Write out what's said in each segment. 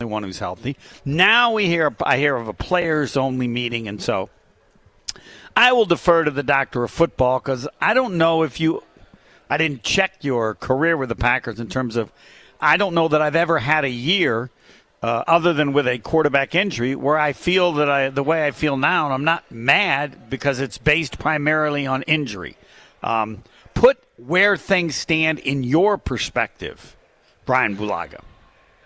one who's healthy. Now I hear of a players-only meeting, and so I will defer to the doctor of football because I don't know if I didn't check your career with the Packers in terms of I don't know that I've ever had a year other than with a quarterback injury where I feel that the way I feel now, and I'm not mad because it's based primarily on injury. Put where things stand in your perspective, Brian Bulaga.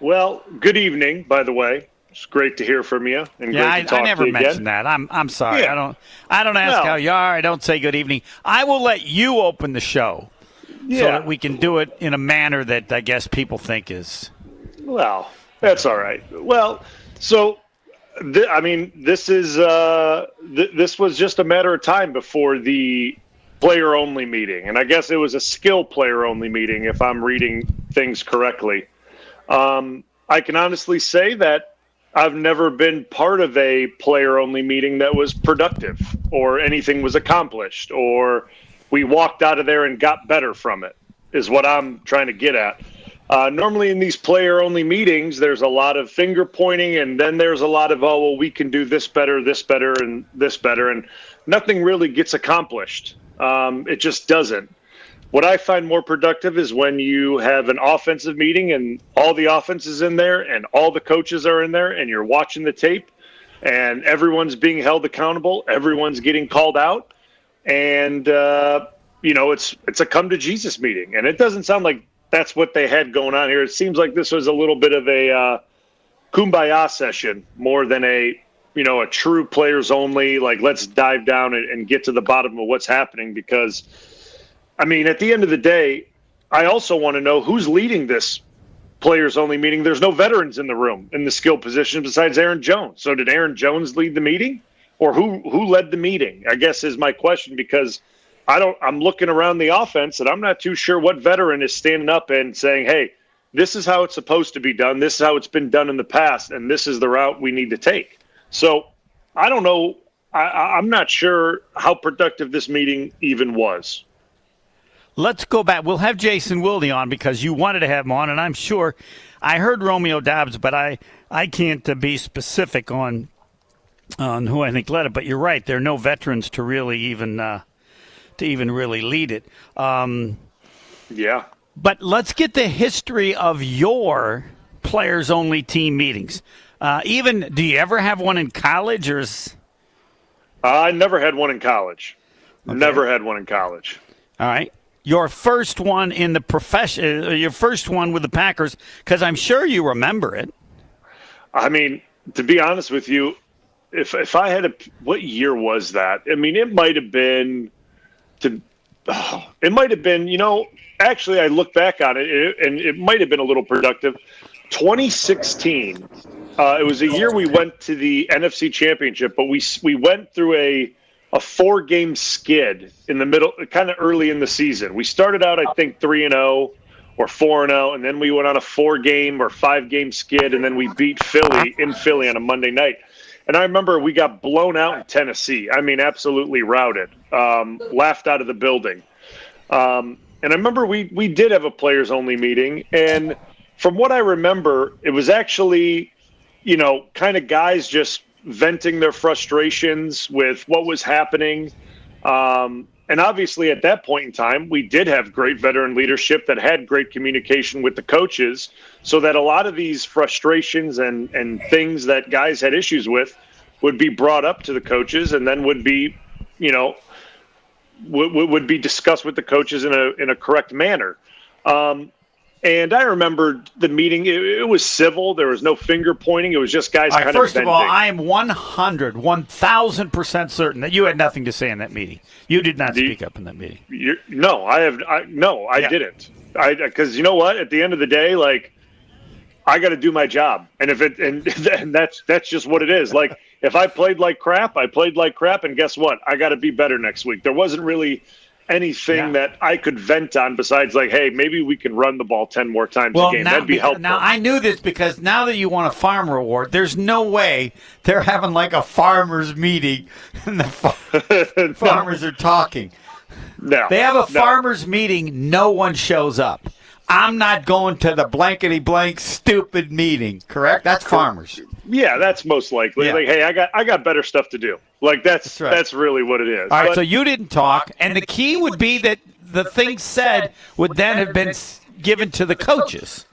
Well, good evening, by the way. It's great to hear from you. And great to talk I never to you mentioned again. that. I'm sorry. Yeah. I don't ask how you are. I don't say good evening. I will let you open the show so that we can do it in a manner that I guess people think is. Well, that's all right. Well, so this is this was just a matter of time before the player-only meeting, and I guess it was a skill player-only meeting if I'm reading things correctly. I can honestly say that I've never been part of a player-only meeting that was productive or anything was accomplished or we walked out of there and got better from it, is what I'm trying to get at. Normally in these player-only meetings, there's a lot of finger pointing, and then there's a lot of, oh, well, we can do this better, and this better, and nothing really gets accomplished. It just doesn't. What I find more productive is when you have an offensive meeting and all the offense is in there and all the coaches are in there and you're watching the tape and everyone's being held accountable, everyone's getting called out, and it's a come to Jesus meeting. And it doesn't sound like that's what they had going on here. It seems like this was a little bit of a kumbaya session more than a true players only, like let's dive down and get to the bottom of what's happening. Because at the end of the day, I also want to know who's leading this players only meeting. There's no veterans in the room in the skill position besides Aaron Jones. So did Aaron Jones lead the meeting, or who led the meeting, I guess is my question, because I'm looking around the offense and I'm not too sure what veteran is standing up and saying, hey, this is how it's supposed to be done. This is how it's been done in the past. And this is the route we need to take. So I don't know. I'm not sure how productive this meeting even was. Let's go back. We'll have Jason Wilde on because you wanted to have him on, and I'm sure I heard Romeo Doubs, but I can't be specific on who I think led it. But you're right. There are no veterans to really even really lead it. Yeah. But let's get the history of your players-only team meetings. Do you ever have one in college, or I never had one in college. Okay. Never had one in college. All right. Your first one in the profession, your first one with the Packers, because I'm sure you remember it. To be honest with you, if I had what year was that? It might have been actually I look back on it and it might have been a little productive. 2016. It was a year we went to the NFC Championship, but we went through a 4-game skid in the middle, kind of early in the season. We started out, I think, 3-0 or 4-0, and then we went on a 4-game or 5-game skid, and then we beat Philly in Philly on a Monday night. And I remember we got blown out in Tennessee. Absolutely routed, laughed out of the building. And I remember we did have a players-only meeting, and from what I remember, it was actually, kind of guys just venting their frustrations with what was happening. And obviously at that point in time, we did have great veteran leadership that had great communication with the coaches, so that a lot of these frustrations and things that guys had issues with would be brought up to the coaches and then would be, would be discussed with the coaches in a correct manner. And I remember the meeting. It was civil. There was no finger pointing. It was just guys kind of venting. First of all, I am 1,000% certain that you had nothing to say in that meeting. You did not speak up in that meeting. I didn't. Because you know what? At the end of the day, I got to do my job, and and that's just what it is. If I played like crap, I played like crap, and guess what? I got to be better next week. There wasn't really anything that I could vent on besides hey, maybe we can run the ball 10 more times a game. That'd be helpful. Now, I knew this because now that you won a farmer award, there's no way they're having a farmers meeting and the farmers are talking. No. They have a farmers meeting. No one shows up. I'm not going to the blankety blank stupid meeting. Correct? That's Farmers. Yeah, that's most likely. Yeah. Like, hey, I got better stuff to do. Like that's right. that's really what it is. All right, But- so you didn't talk, and the key would be that the things said would then have been given to the coaches.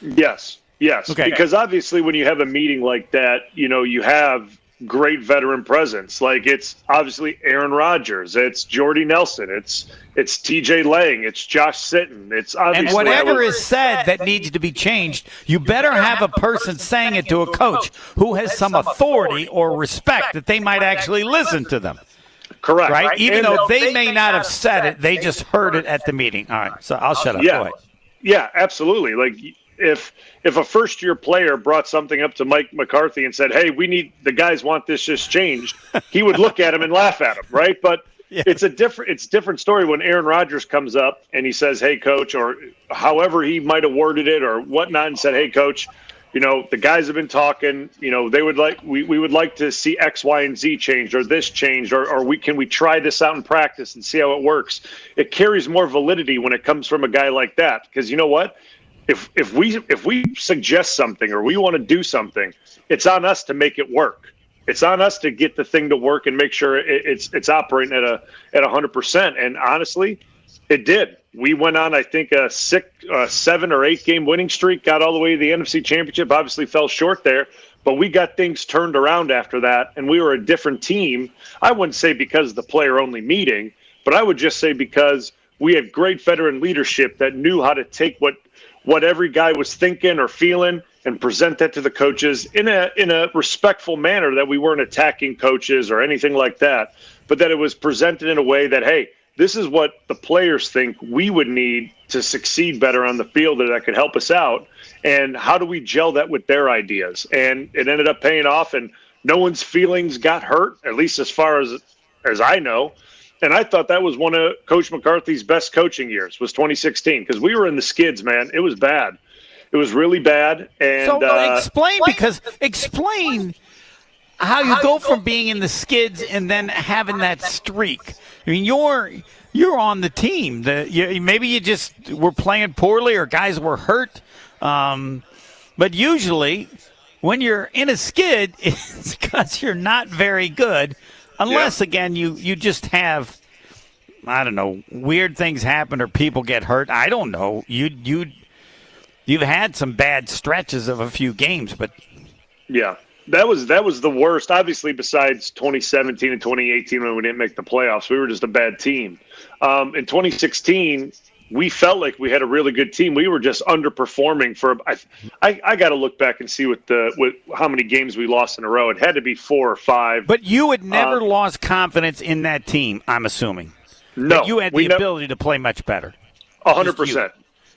Yes. Okay. Because obviously, when you have a meeting like that, you have great veteran presence. Like it's obviously Aaron Rodgers, it's Jordy Nelson, it's T.J. Lang, it's Josh Sitton. It's obviously And whatever is said that needs to be changed, you better have a person saying it to a coach who has some authority or respect that they might actually listen to them. correct, Right? Even And- though they may not have said it, they just heard it at the meeting. All right, so I'll shut up. Go Yeah, ahead. yeah, absolutely. Like if a first year player brought something up to Mike McCarthy and said, "Hey, the guys want this just changed," he would look at him and laugh at him, right? But Yeah. it's a different story when Aaron Rodgers comes up and he says, "Hey, coach," or however he might have worded it or whatnot, and said, "Hey, coach, the guys have been talking. They would we would like to see X, Y, and Z changed, or this changed, or can we try this out in practice and see how it works?" It carries more validity when it comes from a guy like that, because you know what? If we suggest something or we want to do something, it's on us to make it work. It's on us to get the thing to work and make sure it's operating at 100%. And honestly, it did. We went on, I think, a 7 or 8 game winning streak, got all the way to the NFC Championship. Obviously, fell short there, but we got things turned around after that, and we were a different team. I wouldn't say because of the player-only meeting, but I would just say because we had great veteran leadership that knew how to take what every guy was thinking or feeling and present that to the coaches in a respectful manner, that we weren't attacking coaches or anything like that, but that it was presented in a way that, hey, this is what the players think we would need to succeed better on the field, that could help us out, and how do we gel that with their ideas? And it ended up paying off, and no one's feelings got hurt, at least as far as I know. And I thought that was one of Coach McCarthy's best coaching years, was 2016, because we were in the skids, man. It was bad. It was really bad. And So explain how you go from being in the skids and then having that streak. I mean, you're on the team. Maybe you just were playing poorly or guys were hurt. But usually when you're in a skid, it's because you're not very good. Unless, again, you just have, I don't know, weird things happen or people get hurt. I don't know. You've had some bad stretches of a few games, but yeah, that was the worst. Obviously, besides 2017 and 2018 when we didn't make the playoffs, we were just a bad team. In 2016, we felt like we had a really good team. We were just underperforming for. I got to look back and see with how many games we lost in a row. It had to be 4 or 5. But you had never lost confidence in that team, I'm assuming. No, But you had the ability to play much better. 100%.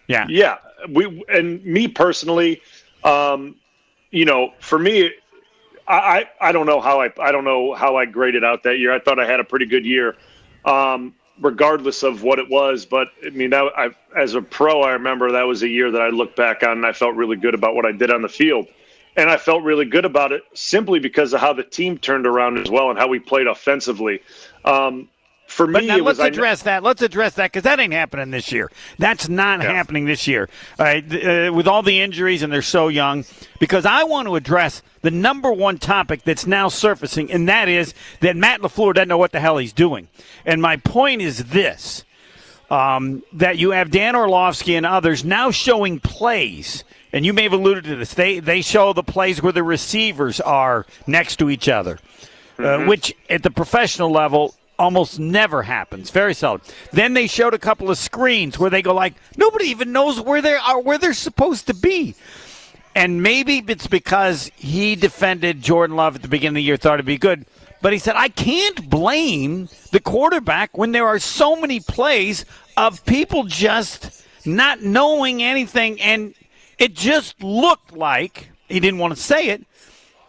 Yeah. Yeah. Me personally, for me, I don't know how I graded out that year. I thought I had a pretty good year, regardless of what it was. But I mean, as a pro, I remember that was a year that I look back on and I felt really good about what I did on the field. And I felt really good about it simply because of how the team turned around as well and how we played offensively. For me, But now it was let's address that. Let's address that because that ain't happening this year. That's not happening this year. All right, with all the injuries and they're so young. Because I want to address the number one topic that's now surfacing, and that is that Matt LaFleur doesn't know what the hell he's doing. And my point is this, that you have Dan Orlovsky and others now showing plays, and you may have alluded to this. They show the plays where the receivers are next to each other, which at the professional level almost never happens, very seldom. Then they showed a couple of screens where they go like, nobody even knows where they are, where they're supposed to be. And maybe it's because he defended Jordan Love at the beginning of the year, thought it'd be good. But he said, I can't blame the quarterback when there are so many plays of people just not knowing anything. And it just looked like, he didn't want to say it,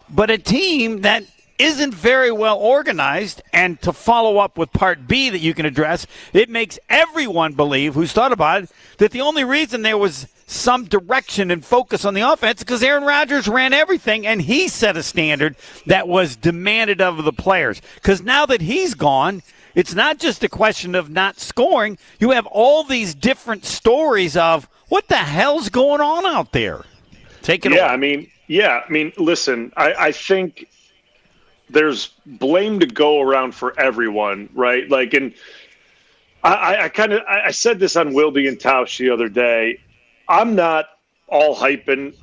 but a team that isn't very well organized. And to follow up with part B that you can address, it makes everyone believe who's thought about it that the only reason there was some direction and focus on the offense because Aaron Rodgers ran everything and he set a standard that was demanded of the players. Because now that he's gone, it's not just a question of not scoring. You have all these different stories of What the hell's going on out there? Take it away. I mean, listen, I think there's blame to go around for everyone, right? Like, and I said this on Wilby and Tausch the other day. I'm not all hyping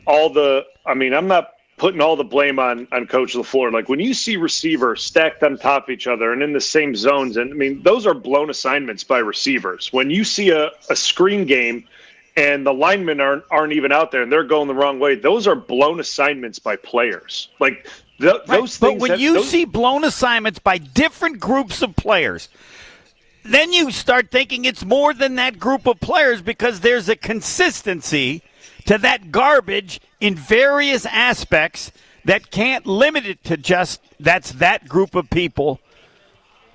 I'm not putting all the blame on Coach LaFleur. Like, when you see receivers stacked on top of each other and in the same zones, and I mean, those are blown assignments by receivers. When you see a screen game and the linemen aren't even out there and they're going the wrong way, those are blown assignments by players. Like, those things. But when you see blown assignments by different groups of players, then you start thinking it's more than that group of players, because there's a consistency to that garbage in various aspects that can't limit it to just that's that group of people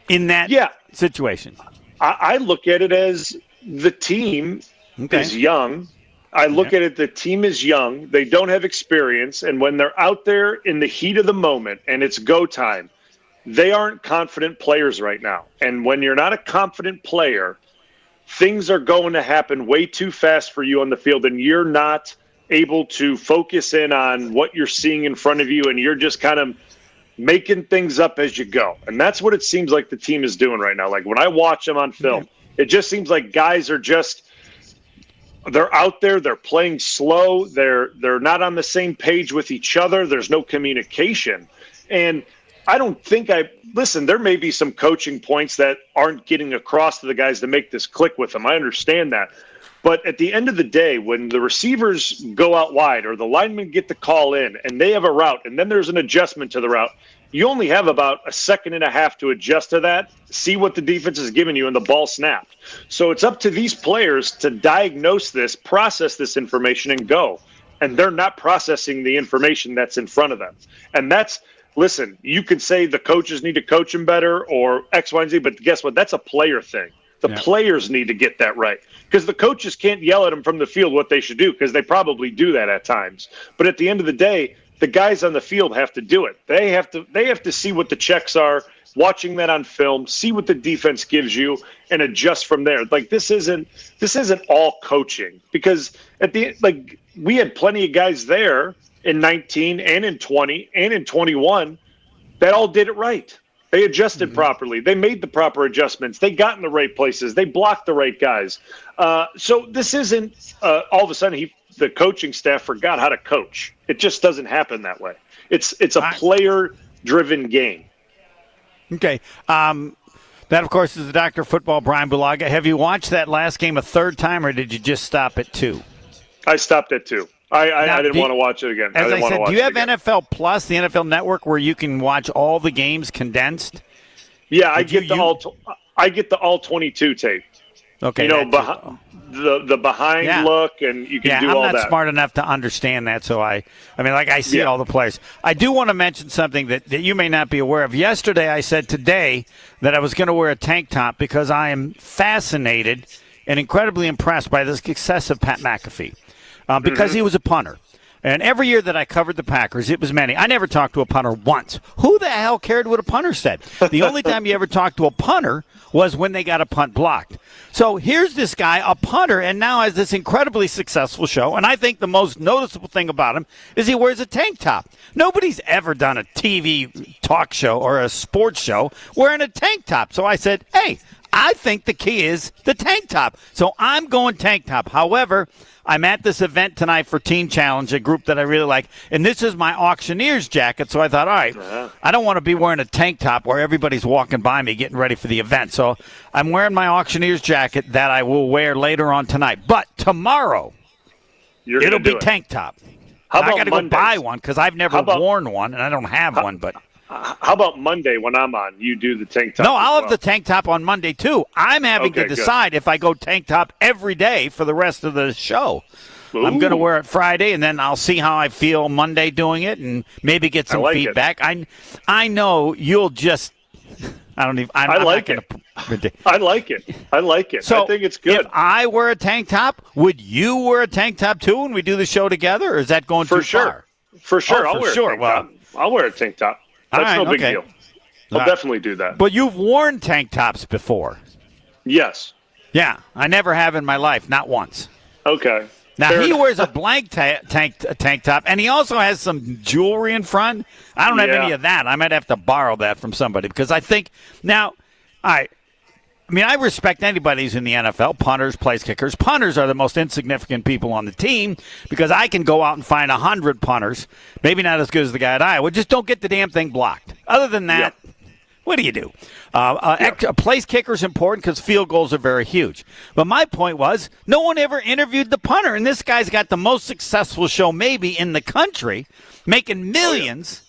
in that situation. I look at it as the team is young. I look at it, the team is young. They don't have experience. And when they're out there in the heat of the moment and it's go time, they aren't confident players right now. And when you're not a confident player, things are going to happen way too fast for you on the field, and you're not able to focus in on what you're seeing in front of you, and you're just kind of making things up as you go. And that's what it seems like the team is doing right now. Like, when I watch them on film, it just seems like guys are they're out there, they're playing slow, they're not on the same page with each other, there's no communication. And I don't think listen, there may be some coaching points that aren't getting across to the guys to make this click with them. I understand that. But at the end of the day, when the receivers go out wide or the linemen get the call in and they have a route and then there's an adjustment to the route, you only have about a second and a half to adjust to that, see what the defense is giving you, and the ball snapped. So it's up to these players to diagnose this, process this information, and go. And they're not processing the information that's in front of them. And listen, you could say the coaches need to coach them better or X, Y, and Z, but guess what? That's a player thing. The players need to get that right, because the coaches can't yell at them from the field what they should do, because they probably do that at times. But at the end of the day, the guys on the field have to do it. They have to see what the checks are, watching that on film, see what the defense gives you, and adjust from there. Like, this isn't all coaching, because we had plenty of guys there in 19 and in 20 and in 21 that all did it right. They adjusted properly. They made the proper adjustments. They got in the right places. They blocked the right guys. So this isn't all of a sudden the coaching staff forgot how to coach. It just doesn't happen that way. It's a player-driven game. Okay. That, of course, is the Dr. Football, Brian Bulaga. Have you watched that last game a third time, or did you just stop at 2? I stopped at 2. I didn't want to watch it again. As I said, do you have NFL Plus, the NFL Network, where you can watch all the games condensed? Yeah, I get the all 22 tape. Okay, the behind look, and you can do all that. I'm not smart enough to understand that, so I see all the players. I do want to mention something that you may not be aware of. Yesterday, I said today that I was going to wear a tank top because I am fascinated and incredibly impressed by the success of Pat McAfee. Because he was a punter. And every year that I covered the Packers, it was many. I never talked to a punter once. Who the hell cared what a punter said? The only time you ever talked to a punter was when they got a punt blocked. So here's this guy, a punter, and now has this incredibly successful show. And I think the most noticeable thing about him is he wears a tank top. Nobody's ever done a TV talk show or a sports show wearing a tank top. So I said, hey, I think the key is the tank top. So I'm going tank top. However, I'm at this event tonight for Teen Challenge, a group that I really like, and this is my auctioneer's jacket, so I thought, all right, I don't want to be wearing a tank top where everybody's walking by me getting ready for the event. So I'm wearing my auctioneer's jacket that I will wear later on tonight. But tomorrow, it'll be tank top. I got to go buy one because I've never worn one, and I don't have one, but... How about Monday when I'm on? You do the tank top. No, I'll have the tank top on Monday, too. I'm having to decide if I go tank top every day for the rest of the show. Ooh. I'm going to wear it Friday, and then I'll see how I feel Monday doing it and maybe get some feedback. I know you'll just – I like it. I like it. So I think it's good. If I wear a tank top, would you wear a tank top, too, when we do the show together, or is that going too far? For sure. I'll wear a tank top. I'll wear a tank top. That's no big deal. I'll definitely do that. But you've worn tank tops before. Yes. Yeah, I never have in my life, not once. Okay. Now, he wears a blank tank top, and he also has some jewelry in front. I don't have any of that. I might have to borrow that from somebody because I think now, I respect anybody who's in the NFL, punters, place kickers. Punters are the most insignificant people on the team because I can go out and find 100 punters, maybe not as good as the guy at Iowa, just don't get the damn thing blocked. Other than that, what do you do? A place kicker is important because field goals are very huge. But my point was, no one ever interviewed the punter, and this guy's got the most successful show maybe in the country, making millions,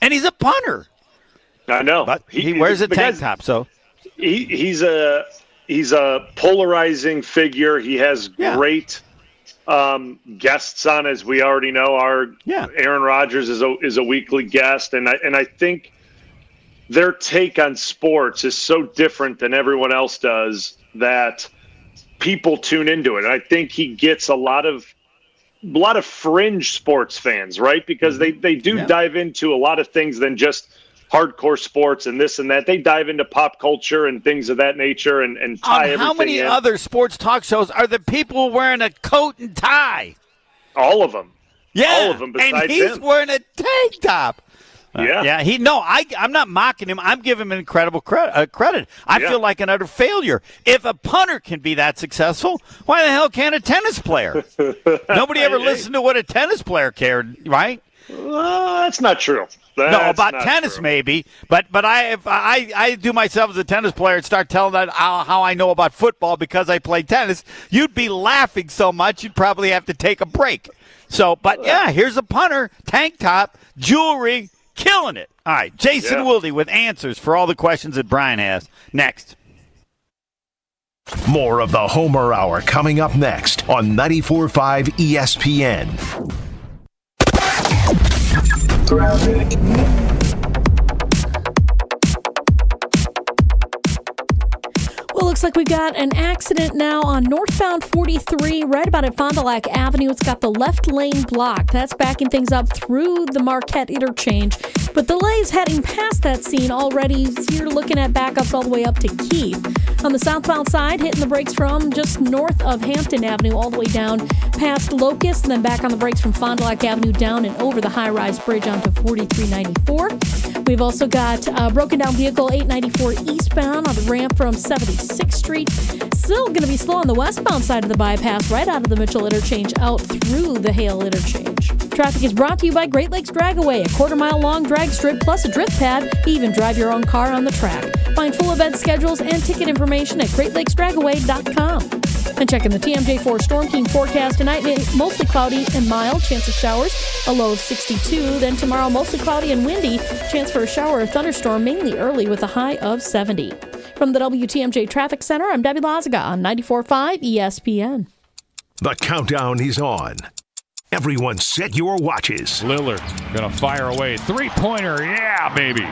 and he's a punter. I know. But he wears a tank top, so he's a polarizing figure. He has great guests on, as we already know. Aaron Rodgers is a weekly guest, and I think their take on sports is so different than everyone else does that people tune into it. And I think he gets a lot of fringe sports fans, right? Because they do dive into a lot of things than just hardcore sports and this and that. They dive into pop culture and things of that nature and tie everything in. How many other sports talk shows are the people wearing a coat and tie? All of them. Yeah. All of them besides and he's him. wearing a tank top. Yeah. I'm not mocking him. I'm giving him incredible credit. I feel like an utter failure. If a punter can be that successful, why the hell can't a tennis player? Nobody ever listened to what a tennis player cared, right? That's not true. No, about tennis maybe, but if I do myself as a tennis player and start telling that how I know about football because I play tennis, you'd be laughing so much you'd probably have to take a break. So, but here's a punter, tank top, jewelry, killing it. All right, Jason Wilde with answers for all the questions that Brian has. Next. More of the Homer Hour coming up next on 94.5 ESPN. Well, looks like we've got an accident now on northbound 43, right about at Fond du Lac Avenue. It's got the left lane blocked. That's backing things up through the Marquette interchange. But delays heading past that scene already. So you're looking at backups all the way up to Keith. On the southbound side, hitting the brakes from just north of Hampton Avenue all the way down past Locust, and then back on the brakes from Fond du Lac Avenue down and over the high-rise bridge onto 4394. We've also got a broken down vehicle 894 eastbound on the ramp from 76th Street. Still going to be slow on the westbound side of the bypass right out of the Mitchell interchange out through the Hale interchange. Traffic is brought to you by Great Lakes Dragaway, a quarter-mile-long drag strip plus a drift pad. Even drive your own car on the track. Find full event schedules and ticket information at GreatLakesDragaway.com. And checking the TMJ4 Storm King forecast tonight, mostly cloudy and mild, chance of showers, a low of 62. Then tomorrow, mostly cloudy and windy, chance for a shower or thunderstorm, mainly early with a high of 70. From the WTMJ Traffic Center, I'm Debbie Lazaga on 94.5 ESPN. The countdown is on. Everyone set your watches. Lillard gonna fire away. Three-pointer, yeah, baby.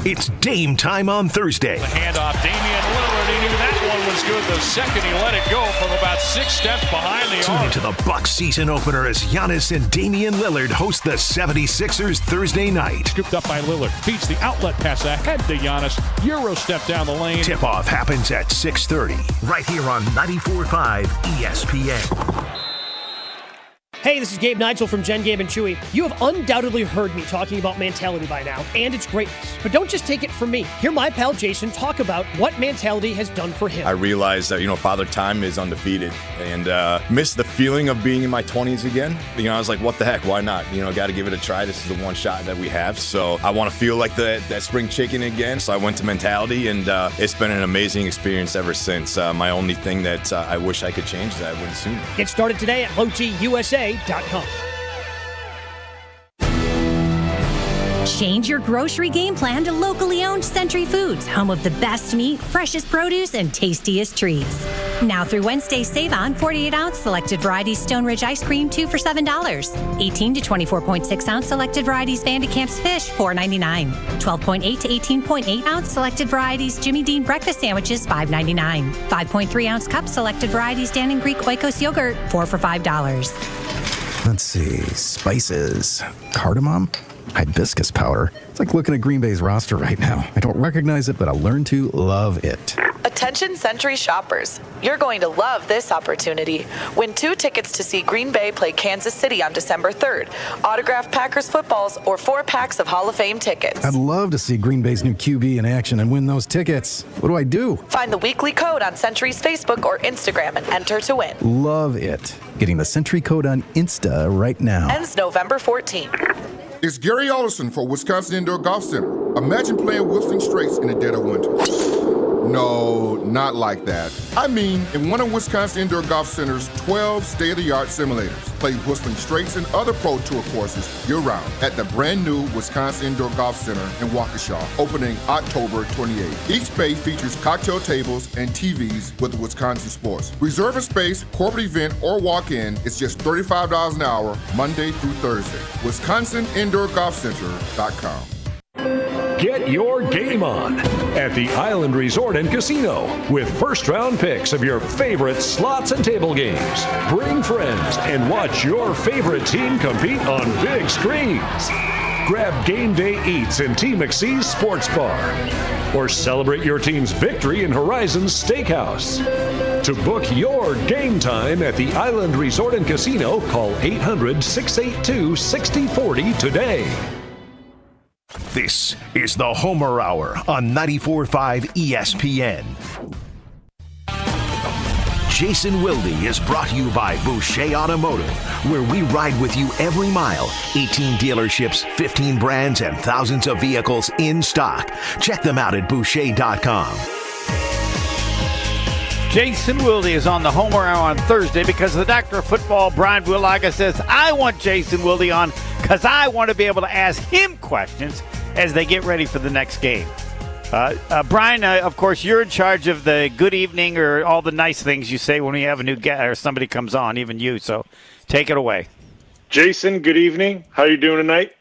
It's Dame time on Thursday. The handoff, Damian Lillard. He knew that one was good the second he let it go from about 6 steps behind the Tune arc. into the Bucks season opener as Giannis and Damian Lillard host the 76ers Thursday night. Scooped up by Lillard. Feeds the outlet pass ahead to Giannis. Euro step down the lane. Tip-off happens at 6:30, right here on 94.5 ESPN. Hey, this is Gabe Nigel from Jen, Gabe, and Chewy. You have undoubtedly heard me talking about Mentality by now, and its greatness. But don't just take it from me. Hear my pal Jason talk about what Mentality has done for him. I realized that, Father Time is undefeated, and missed the feeling of being in my 20s again. I was like, what the heck, why not? Got to give it a try. This is the one shot that we have, so I want to feel like that spring chicken again. So I went to Mentality, and it's been an amazing experience ever since. My only thing that I wish I could change is that I went sooner. Get started today at LoTUSA.com. Change your grocery game plan to locally owned Century Foods, home of the best meat, freshest produce, and tastiest treats. Now through Wednesday, save on 48-ounce selected varieties Stone Ridge ice cream, 2 for $7. 18 to 24.6-ounce selected varieties Van de Kamp's fish, $4.99. 12.8 to 18.8-ounce selected varieties Jimmy Dean breakfast sandwiches, $5.99. 5.3-ounce cup selected varieties Dan and Greek Oikos yogurt, 4 for $5. Let's see, spices, cardamom, hibiscus powder. It's like looking at Green Bay's roster right now. I don't recognize it, but I'll learn to love it. A Attention Century shoppers, you're going to love this opportunity. Win 2 tickets to see Green Bay play Kansas City on December 3rd, autographed Packers footballs, or 4 packs of Hall of Fame tickets. I'd love to see Green Bay's new QB in action and win those tickets. What do I do? Find the weekly code on Century's Facebook or Instagram and enter to win. Love it. Getting the Century code on Insta right now. Ends November 14th. It's Gary Olson for Wisconsin Indoor Golf Center. Imagine playing Whistling Straits in the dead of winter. No, not like that. I mean, in one of Wisconsin Indoor Golf Center's 12 state-of-the-art simulators. Play Whistling Straits and other Pro Tour courses year-round at the brand-new Wisconsin Indoor Golf Center in Waukesha, opening October 28th. Each bay features cocktail tables and TVs with Wisconsin sports. Reserve a space, corporate event, or walk-in. It's just $35 an hour, Monday through Thursday. WisconsinIndoorGolfCenter.com. Get your game on at the Island Resort and Casino with first-round picks of your favorite slots and table games. Bring friends and watch your favorite team compete on big screens. Grab game day eats in T. McSee's Sports Bar or celebrate your team's victory in Horizon's Steakhouse. To book your game time at the Island Resort and Casino, call 800-682-6040 today. This is the Homer Hour on 94.5 ESPN. Jason Wilde is brought to you by Boucher Automotive, where we ride with you every mile. 18 dealerships, 15 brands, and thousands of vehicles in stock. Check them out at Boucher.com. Jason Wilde is on the Homer Hour on Thursday because the Doctor of Football, Brian Willaga, says, I want Jason Wilde on because I want to be able to ask him questions as they get ready for the next game. Brian, of course, you're in charge of the good evening or all the nice things you say when we have a new guest or somebody comes on, even you. So take it away. Jason, good evening. How are you doing tonight?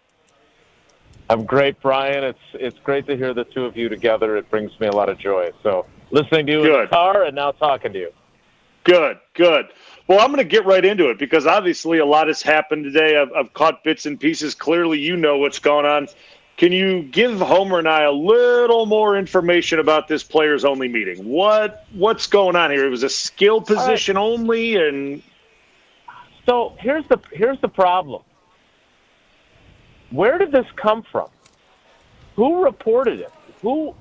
I'm great, Brian. It's great to hear the two of you together. It brings me a lot of joy. So listening to you in the car and now talking to you. Good. Well, I'm going to get right into it because obviously a lot has happened today. I've caught bits and pieces. Clearly, you know what's going on. Can you give Homer and I a little more information about this players-only meeting? What's going on here? It was a skill position only, and so here's the problem. Where did this come from? Who reported it? Who?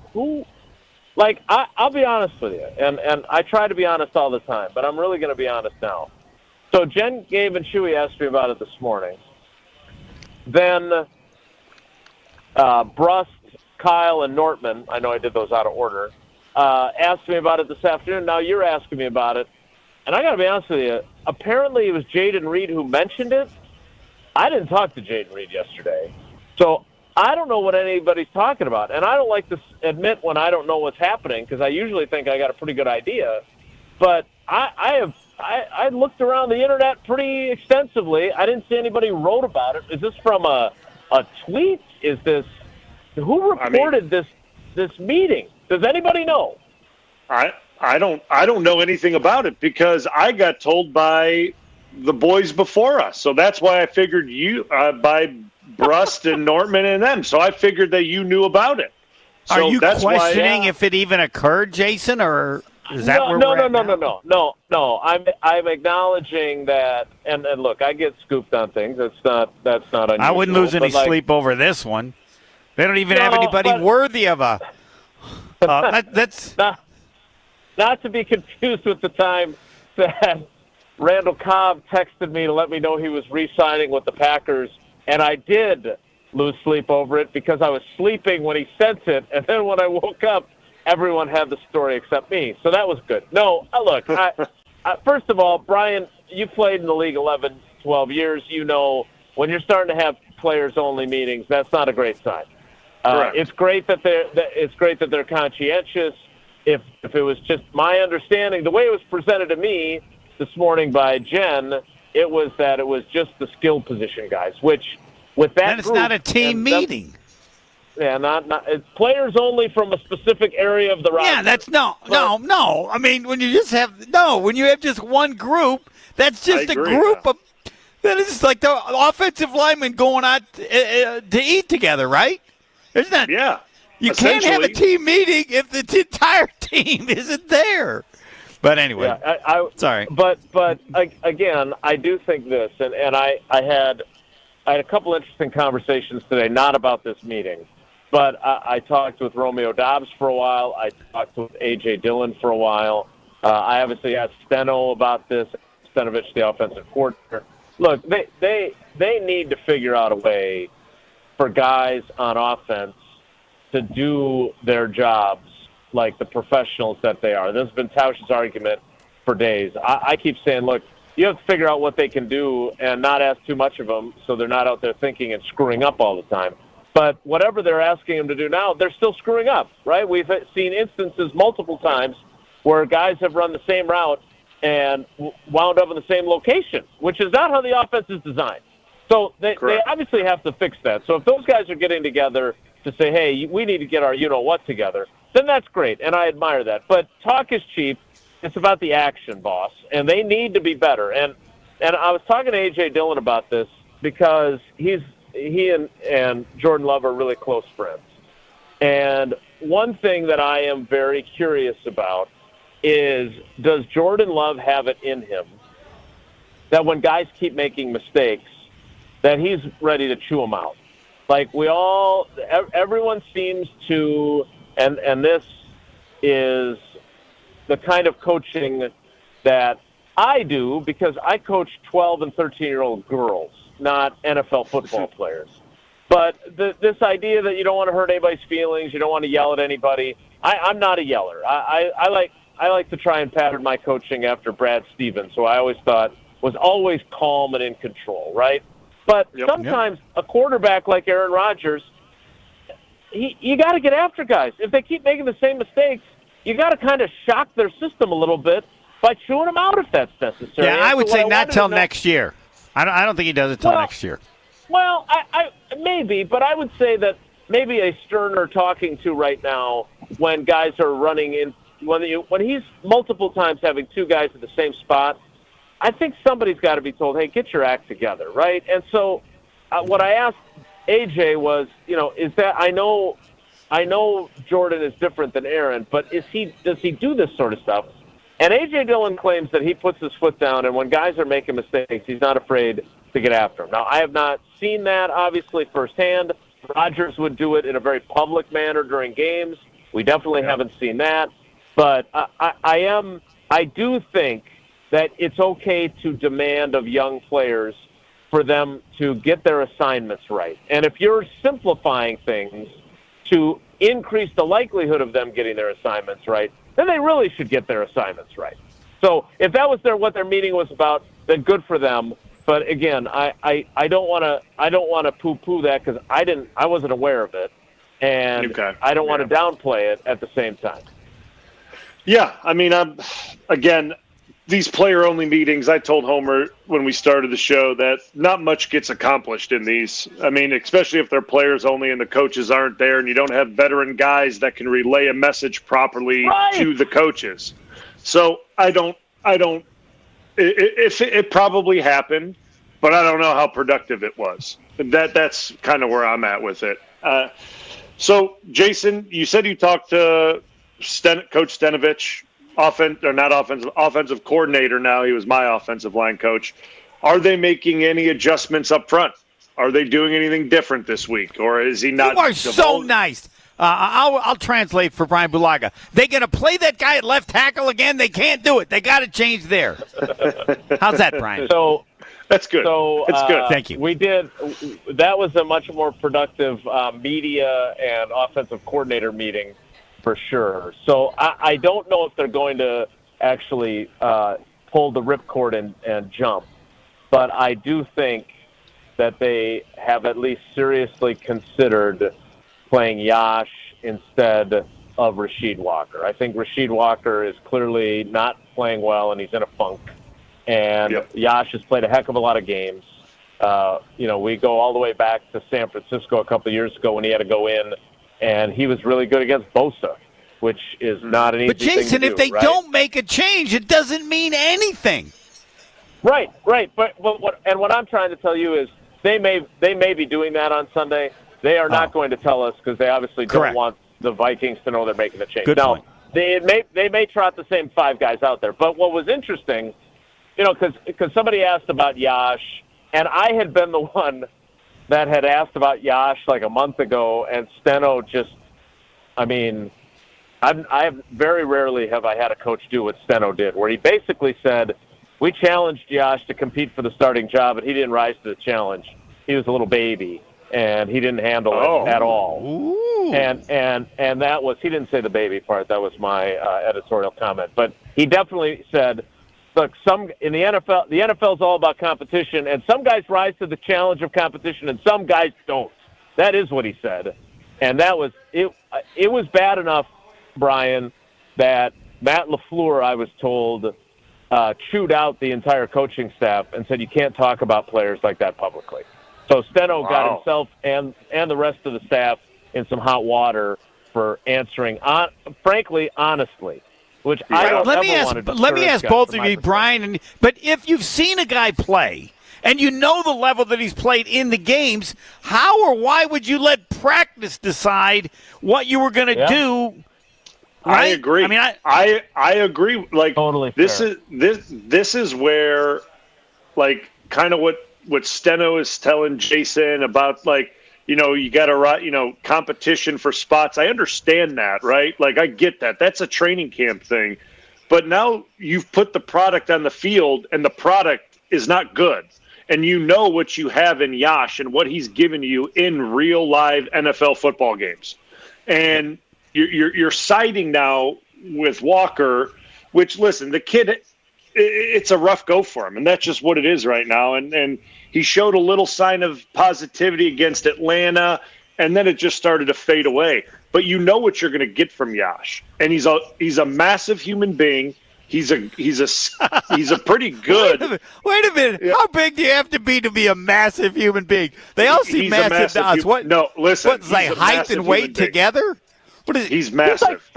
Like, I'll be honest with you, and I try to be honest all the time, but I'm really going to be honest now. So Jen, Gabe, and Chewy asked me about it this morning. Then Brust, Kyle, and Nortman, I know I did those out of order, asked me about it this afternoon. Now you're asking me about it. And I got to be honest with you, apparently it was Jaden Reed who mentioned it. I didn't talk to Jaden Reed yesterday. So I don't know what anybody's talking about. And I don't like to admit when I don't know what's happening because I usually think I got a pretty good idea. But I looked around the internet pretty extensively. I didn't see anybody wrote about it. Is this from a tweet? Is this who reported this meeting? Does anybody know? I don't know anything about it because I got told by the boys before us. So that's why I figured you by Brust and Nortman and them. So I figured that you knew about it. So are you that's questioning if it even occurred, Jason, or is that where we're at now? No. I'm acknowledging that, and look, I get scooped on things. That's not unusual. I wouldn't lose any sleep over this one. They don't even have anybody worthy of a. That's not to be confused with the time that Randall Cobb texted me to let me know he was re-signing with the Packers, and I did lose sleep over it because I was sleeping when he sent it, and then when I woke up, everyone had the story except me. So that was good. No, look, first of all, Brian, you played in the league 11, 12 years. You know when you're starting to have players-only meetings, that's not a great sign. It's great that they're conscientious. If it was just my understanding, the way it was presented to me this morning by Jen, it was just the skill position guys, which with that then it's not a team meeting. Yeah, not it's players only from a specific area of the roster. Yeah, that's no. I mean, when you have just one group, that's just a group of. That is like the offensive linemen going out to eat together, right? Isn't that? Yeah. You can't have a team meeting if the entire team isn't there. But anyway, sorry. But again, I do think this, and I had a couple interesting conversations today, not about this meeting, but I talked with Romeo Dobbs for a while. I talked with A.J. Dillon for a while. I obviously asked Steno about this, Stenovich, the offensive coordinator. Look, they need to figure out a way for guys on offense to do their jobs like the professionals that they are. This has been Tausch's argument for days. I keep saying, look, you have to figure out what they can do and not ask too much of them so they're not out there thinking and screwing up all the time. But whatever they're asking them to do now, they're still screwing up, right? We've seen instances multiple times where guys have run the same route and wound up in the same location, which is not how the offense is designed. So they obviously have to fix that. So if those guys are getting together to say, hey, we need to get our you-know-what together, then that's great, and I admire that. But talk is cheap. It's about the action, boss, and they need to be better. And I was talking to A.J. Dillon about this because he and Jordan Love are really close friends. And one thing that I am very curious about is, does Jordan Love have it in him that when guys keep making mistakes, that he's ready to chew them out? Like everyone seems to, and this is the kind of coaching that I do because I coach 12 and 13-year-old girls, not NFL football players. But this idea that you don't want to hurt anybody's feelings, you don't want to yell at anybody. I'm not a yeller. I like to try and pattern my coaching after Brad Stevens, who I always thought was always calm and in control, right? But sometimes a quarterback like Aaron Rodgers, you got to get after guys. If they keep making the same mistakes, you got to kind of shock their system a little bit by chewing them out if that's necessary. Yeah, I would say not till next year. I don't think he does it till next year. Well, I maybe, but I would say that maybe a sterner talking to right now when guys are running in when he's multiple times having two guys at the same spot. I think somebody's got to be told, hey, get your act together, right? And so what I asked AJ was, is that I know Jordan is different than Aaron, but does he do this sort of stuff? And A.J. Dillon claims that he puts his foot down, and when guys are making mistakes, he's not afraid to get after them. Now, I have not seen that, obviously, firsthand. Rodgers would do it in a very public manner during games. We definitely haven't seen that. But I do think that it's okay to demand of young players for them to get their assignments right. And if you're simplifying things to increase the likelihood of them getting their assignments right, then they really should get their assignments right. So if that was what their meeting was about, then good for them. But again, I don't want to poo-poo that because I wasn't aware of it, and I don't want to downplay it at the same time. Yeah, I mean, again, these player-only meetings, I told Homer when we started the show that not much gets accomplished in these. I mean, especially if they're players only and the coaches aren't there and you don't have veteran guys that can relay a message properly to the coaches. So it probably happened, but I don't know how productive it was. That's kind of where I'm at with it. So, Jason, you said you talked to Coach Stenovich, offensive coordinator now. He was my offensive line coach. Are they making any adjustments up front? Are they doing anything different this week, or is he not? You are so nice. I'll translate for Brian Bulaga. They going to play that guy at left tackle again? They can't do it. They got to change there. How's that, Brian? So that's good. So it's good. Thank you. We did. That was a much more productive media and offensive coordinator meeting for sure. So I don't know if they're going to actually pull the ripcord and jump, but I do think that they have at least seriously considered playing Yash instead of Rasheed Walker. I think Rasheed Walker is clearly not playing well, and he's in a funk. And Yash has played a heck of a lot of games. We go all the way back to San Francisco a couple of years ago when he had to go in, and he was really good against Bosa, which is not an easy thing to do. But, Jason, if they don't make a change, it doesn't mean anything. Right. But what I'm trying to tell you is they may be doing that on Sunday. They are not going to tell us because they obviously don't want the Vikings to know they're making a change. Good point. they may trot the same 5 guys out there. But what was interesting, because somebody asked about Yash, and I had been the one that had asked about Yash like a month ago, and Steno just, I very rarely have I had a coach do what Steno did, where he basically said, we challenged Yash to compete for the starting job, and he didn't rise to the challenge. He was a little baby, and he didn't handle it at all. Ooh. And that was, he didn't say the baby part. That was my editorial comment. But he definitely said, look, in the NFL is all about competition, and some guys rise to the challenge of competition, and some guys don't. That is what he said. And that was, it was bad enough, Brian, that Matt LaFleur, I was told, chewed out the entire coaching staff and said you can't talk about players like that publicly. So Steno got himself and the rest of the staff in some hot water for answering, frankly, honestly, which I don't want to discourage. Let me ask both of you, Brian. But if you've seen a guy play and you know the level that he's played in the games, how or why would you let practice decide what you were going to do? Right? I agree. I agree. Like, totally this fair. this is where, like, kind of what Steno is telling Jason about, like, you got to competition for spots. I understand that, right? Like, I get that. That's a training camp thing. But now you've put the product on the field, and the product is not good. And you know what you have in Yash and what he's given you in real live NFL football games. And you're siding now with Walker, which, listen, the kid, it's a rough go for him, and that's just what it is right now. And he showed a little sign of positivity against Atlanta, and then it just started to fade away. But you know what you're going to get from Yash, and he's a massive human being. He's a pretty good. Wait a minute. Yeah. How big do you have to be a massive human being? They all seem massive to us. What? No, listen. What's like height and weight together? What is? He's massive.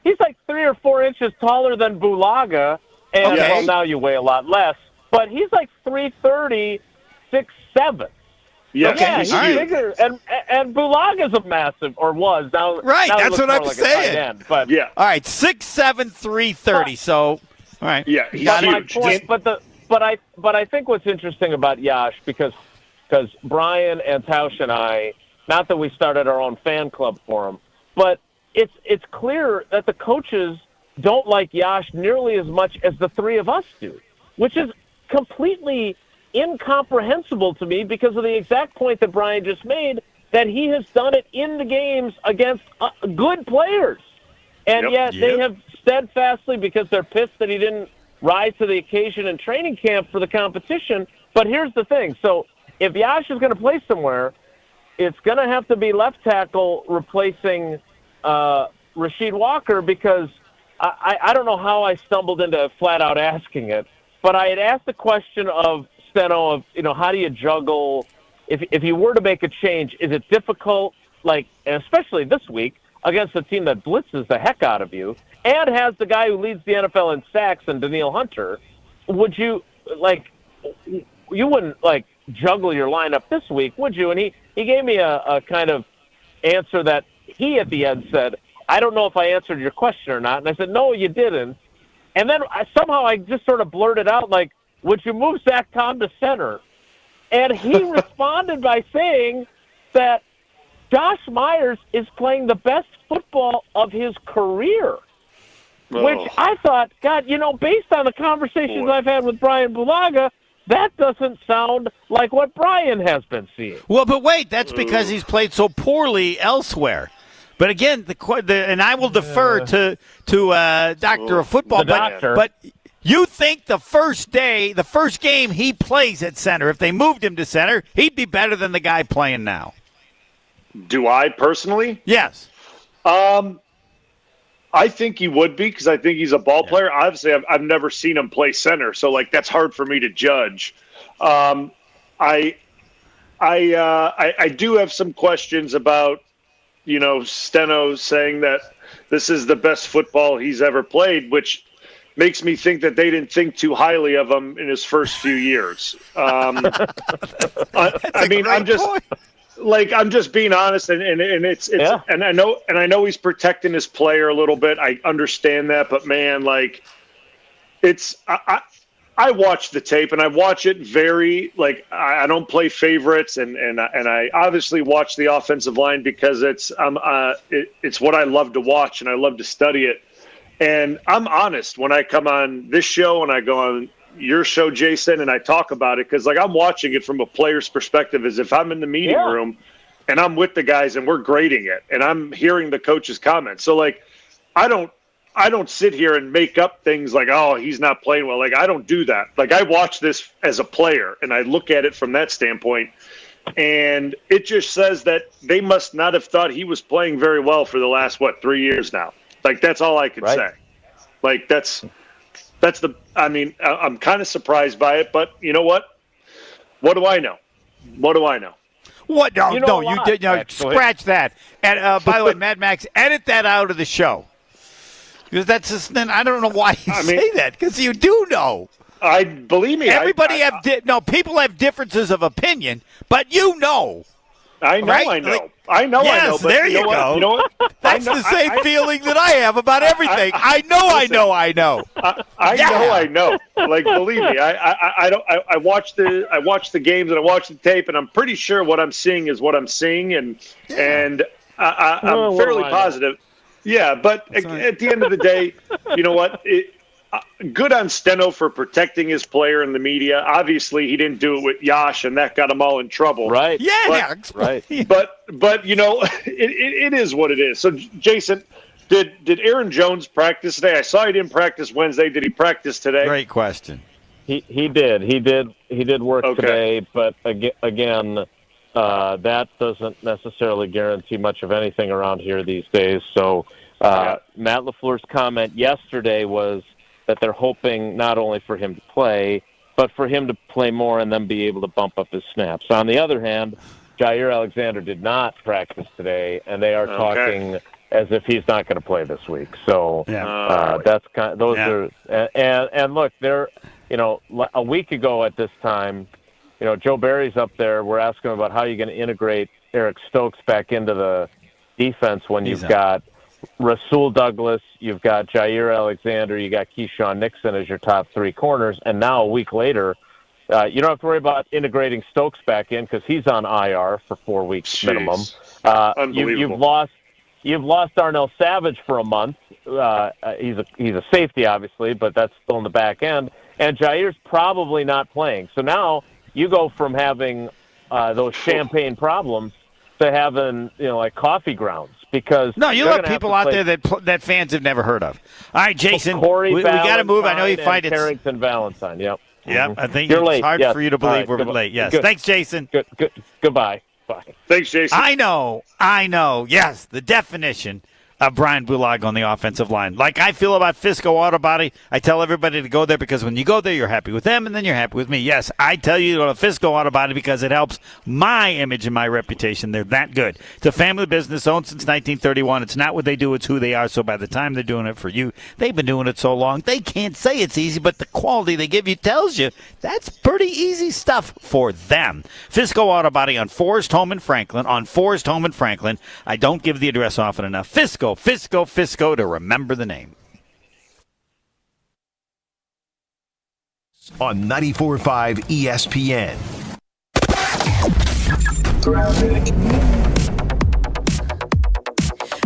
He's like 3 or 4 inches taller than Bulaga, and well, now you weigh a lot less. But he's like 330, 6'7". Yeah, he's bigger. And Bulaga's a massive, or was now. Right, now that's what I'm saying. End, but yeah, all right, 6'7", 330. So, all right, yeah, he's huge. But I think what's interesting about Yash, because Brian and Tausch and I, not that we started our own fan club for him, but it's clear that the coaches don't like Yash nearly as much as the 3 of us do, which is completely incomprehensible to me because of the exact point that Brian just made, that he has done it in the games against good players. And yet they have steadfastly, because they're pissed that he didn't rise to the occasion in training camp for the competition. But here's the thing. So if Yash is going to play somewhere, it's going to have to be left tackle replacing Rasheed Walker, because I don't know how I stumbled into flat out asking it, but I had asked the question of Steno of, how do you juggle if you were to make a change? Is it difficult, like, and especially this week against a team that blitzes the heck out of you and has the guy who leads the NFL in sacks and Danielle Hunter? Would you, you wouldn't, juggle your lineup this week, would you? And he gave me a kind of answer that he at the end said, I don't know if I answered your question or not. And I said, no, you didn't. And then somehow I just sort of blurted out, would you move Zach Tom to center? And he responded by saying that Josh Myers is playing the best football of his career, which I thought, God, based on the conversations I've had with Brian Bulaga, that doesn't sound like what Brian has been seeing. Well, but wait, that's because he's played so poorly elsewhere. But again, and I will defer to Doctor of Football. But you think the first game he plays at center, if they moved him to center, he'd be better than the guy playing now? Do I personally? Yes. I think he would be, because I think he's a ball player. Obviously, I've never seen him play center, so that's hard for me to judge. I do have some questions about, Steno saying that this is the best football he's ever played, which makes me think that they didn't think too highly of him in his first few years. like I'm just being honest, and it's and I know he's protecting his player a little bit. I understand that, but man, like I watch the tape and I watch it very like I don't play favorites and I obviously watch the offensive line because it's what I love to watch and I love to study it. And I'm honest when I come on this show and I go on your show, Jason, and I talk about it because like I'm watching it from a player's perspective as if I'm in the meeting room and I'm with the guys and we're grading it and I'm hearing the coach's comments. So like I don't sit here and make up things like, oh, he's not playing well. Like I don't do that. Like I watch this as a player and I look at it from that standpoint. And it just says that they must not have thought he was playing very well for the last 3 years now. Like that's all I can say. Like I'm kind of surprised by it, but you know what? What do I know? What? No, you did. No, actually. Scratch that. And by the way, Mad Max, edit that out of the show because that's just. Then I don't know why you say that because you do know. I believe me. Everybody people have differences of opinion, but you know. I know. Right? I know. Like, I know. Yes, I know. But there you know go. You know what? That's the same feeling that I have about everything. I know. I know. Like, believe me, I watch the games and I watch the tape, and I'm pretty sure what I'm seeing is what I'm seeing, and I'm fairly positive. Yeah, but at the end of the day, you know what? Good on Steno for protecting his player in the media. Obviously, he didn't do it with Yash, and that got him all in trouble. Right. Yeah. Right. But you know, it is what it is. So, Jason, did Aaron Jones practice today? I saw he didn't practice Wednesday. Did he practice today? Great question. He did. He did work today, but again, that doesn't necessarily guarantee much of anything around here these days. So, Matt LaFleur's comment yesterday was that they're hoping not only for him to play, but for him to play more and then be able to bump up his snaps. On the other hand, Jair Alexander did not practice today, and they are talking as if he's not going to play this week. So that's kind of, those are and look, they're a week ago at this time, Joe Barry's up there. We're asking him about how you're going to integrate Eric Stokes back into the defense when you've got Rasul Douglas, you've got Jair Alexander, you got Keyshawn Nixon as your top three corners, and now a week later, you don't have to worry about integrating Stokes back in because he's on IR for 4 weeks minimum. You've lost Darnell Savage for a month. He's a safety, obviously, but that's still in the back end. And Jair's probably not playing. So now you go from having those champagne problems to having like coffee grounds. Because you have people out there that fans have never heard of. All right, Jason, we got to move. I know you find it. Carrington Valentine, yep. Yep, I think You're it's late. hard for you to believe we're late. Yes, thanks, Jason. Good. Goodbye. Bye. Thanks, Jason. I know. Yes, the definition of Brian Bulag on the offensive line. Like I feel about Fisco Auto Body, I tell everybody to go there because when you go there, you're happy with them, and then you're happy with me. Yes, I tell you to go to Fisco Auto Body because it helps my image and my reputation. They're that good. It's a family business owned since 1931. It's not what they do, it's who they are. So by the time they're doing it for you, they've been doing it so long, they can't say it's easy, but the quality they give you tells you that's pretty easy stuff for them. Fisco Auto Body on Forest Home in Franklin. I don't give the address often enough. Fisco to remember the name. On 94.5 ESPN.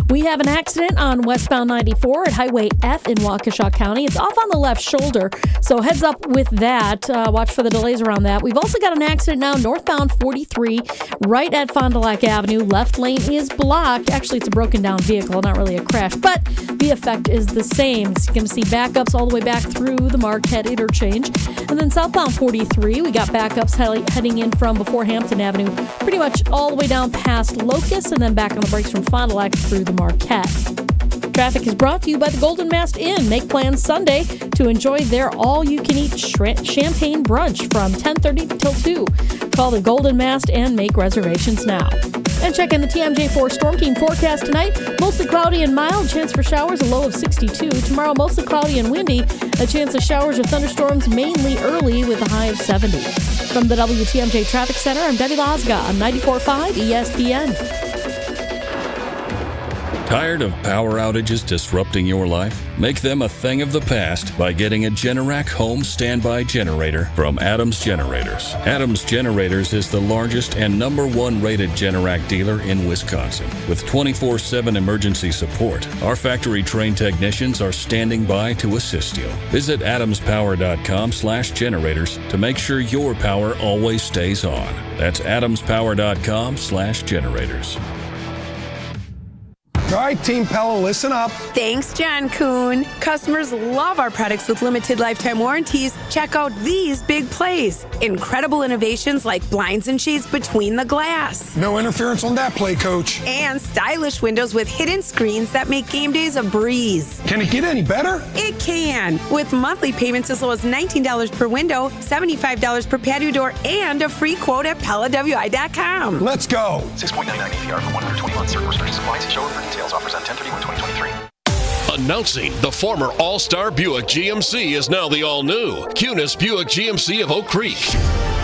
We have an accident on westbound 94 at Highway F in Waukesha County. It's off on the left shoulder, so heads up with that. Watch for the delays around that. We've also got an accident now northbound 43 right at Fond du Lac Avenue. Left lane is blocked. Actually, it's a broken down vehicle, not really a crash, but the effect is the same. So you're going to see backups all the way back through the Marquette interchange. And then southbound 43, we got backups heading in from before Hampton Avenue, pretty much all the way down past Locust, and then back on the brakes from Fond du Lac through the Marquette. Traffic is brought to you by the Golden Mast Inn. Make plans Sunday to enjoy their all-you-can-eat champagne brunch from 10:30 till 2. Call the Golden Mast and make reservations now. And check in the TMJ4 Storm Team forecast tonight. Mostly cloudy and mild, chance for showers, a low of 62. Tomorrow, mostly cloudy and windy, a chance of showers or thunderstorms mainly early with a high of 70. From the WTMJ Traffic Center, I'm Debbie Lozga on 94.5 ESPN. Tired of power outages disrupting your life? Make them a thing of the past by getting a Generac home standby generator from Adams Generators. Adams Generators is the largest and #1 rated Generac dealer in Wisconsin. With 24/7 emergency support, our factory-trained technicians are standing by to assist you. Visit adamspower.com/generators to make sure your power always stays on. That's adamspower.com/generators. All right, Team Pella, listen up. Thanks, John Kuhn. Customers love our products with limited lifetime warranties. Check out these big plays. Incredible innovations like blinds and shades between the glass. No interference on that play, Coach. And stylish windows with hidden screens that make game days a breeze. Can it get any better? It can. With monthly payments as low as $19 per window, $75 per patio door, and a free quote at PellaWI.com. Let's go. 6.99 APR for 120 months. Certain restrictions apply. See showroom for details. Offers on 10/31/2023. Announcing the former All-Star Buick GMC is now the all-new Cunis Buick GMC of Oak Creek.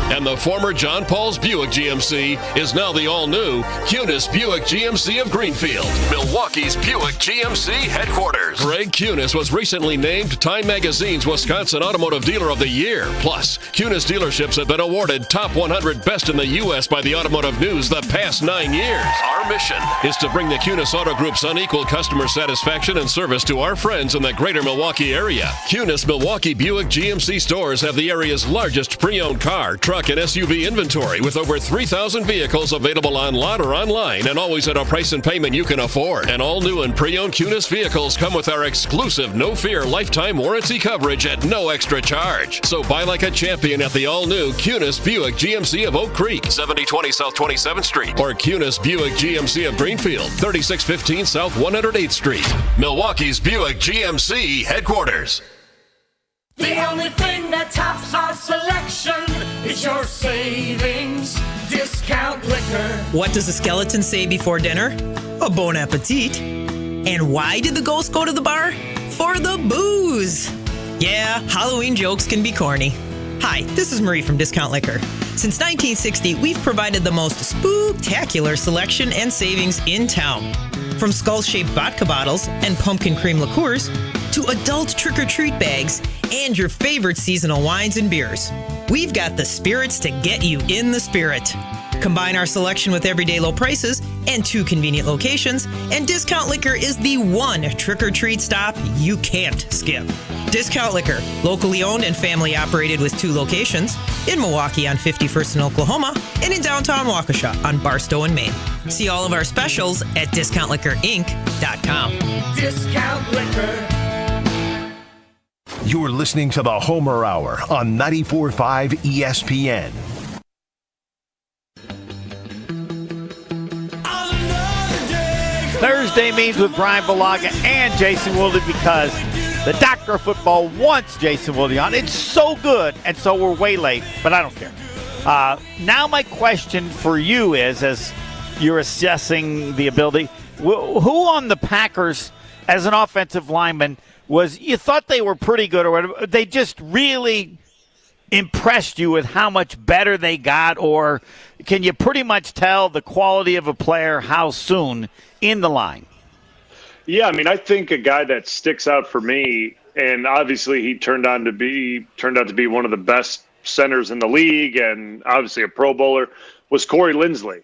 And the former John Paul's Buick GMC is now the all-new Cunis Buick GMC of Greenfield, Milwaukee's Buick GMC headquarters. Greg Cunis was recently named Time Magazine's Wisconsin Automotive Dealer of the Year. Plus, Cunis dealerships have been awarded Top 100 Best in the U.S. by the Automotive News the past 9 years. Our mission is to bring the Cunis Auto Group's unequaled customer satisfaction and service to our friends in the greater Milwaukee area. Cunis Milwaukee Buick GMC stores have the area's largest pre-owned car, truck, and SUV inventory with over 3,000 vehicles available on lot or online and always at a price and payment you can afford. And all new and pre-owned Cunis vehicles come with our exclusive no-fear lifetime warranty coverage at no extra charge. So buy like a champion at the all-new Cunis Buick GMC of Oak Creek, 7020 South 27th Street, or Cunis Buick GMC of Greenfield, 3615 South 108th Street. Milwaukee's Buick GMC headquarters. The only thing that tops our selection is your savings discount liquor. What does the skeleton say before dinner? A bon appetit. And why did the ghost go to the bar? For the booze. Yeah, Halloween jokes can be corny. Hi, this is Marie from Discount Liquor. Since 1960, we've provided the most spooktacular selection and savings in town. From skull-shaped vodka bottles and pumpkin cream liqueurs to adult trick-or-treat bags and your favorite seasonal wines and beers. We've got the spirits to get you in the spirit. Combine our selection with everyday low prices and 2 convenient locations, and Discount Liquor is the one trick-or-treat stop you can't skip. Discount Liquor, locally owned and family operated with 2 locations, in Milwaukee on 51st in Oklahoma, and in downtown Waukesha on Barstow in Maine. See all of our specials at DiscountLiquorInc.com. Discount Liquor. You're listening to the Homer Hour on 94.5 ESPN. Thursday means with Brian Balaga and Jason Wilde because the Doctor of Football wants Jason Wilde on. It's so good, and so we're way late, but I don't care. Now my question for you is, as you're assessing the ability, who on the Packers as an offensive lineman was you thought they were pretty good or whatever, they just really impressed you with how much better they got, or can you pretty much tell the quality of a player how soon in the line? Yeah, I mean, I think a guy that sticks out for me, and obviously he turned out to be one of the best centers in the league and obviously a Pro Bowler, was Corey Linsley.